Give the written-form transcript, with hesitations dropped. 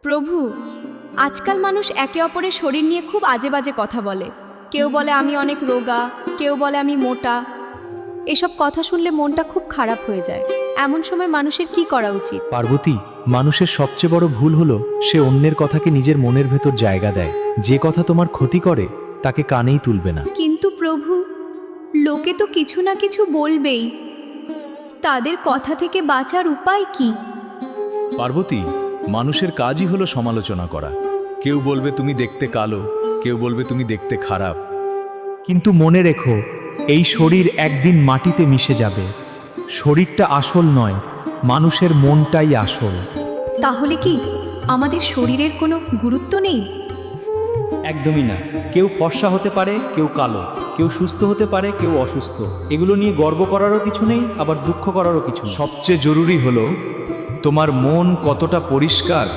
প্রভু, আজকাল মানুষ একে অপরের শরীর নিয়ে খুব আজে বাজে কথা বলে। কেউ বলে আমি অনেক রোগা, কেউ বলে আমি মোটা। এসব কথা শুনলে মনটা খুব খারাপ হয়ে যায়। এমন সময় মানুষের কি করা উচিত? পার্বতী, মানুষের সবচেয়ে বড় ভুল হলো সে অন্যের কথাকে নিজের মনের ভেতর জায়গা দেয়। যে কথা তোমার ক্ষতি করে তাকে কানেই তুলবে না। কিন্তু প্রভু, লোকে তো কিছু না কিছু বলবেই। তাদের কথা থেকে বাঁচার উপায় কি? পার্বতী, মানুষের কাজই হলো সমালোচনা করা। কেউ বলবে তুমি দেখতে কালো, কেউ বলবে তুমি দেখতে খারাপ। কিন্তু মনে রেখো, এই শরীর একদিন মাটিতে মিশে যাবে। শরীরটা আসল নয়, মানুষের মনটাই আসল। তাহলে কি আমাদের শরীরের কোনো গুরুত্ব নেই? একদমই না। কেউ ফর্সা হতে পারে, কেউ কালো, কেউ সুস্থ হতে পারে, কেউ অসুস্থ। এগুলো নিয়ে গর্ব করারও কিছু নেই, আবার দুঃখ করারও কিছু নেই। সবচেয়ে জরুরি হলো তোমার মন কতটা পরিষ্কার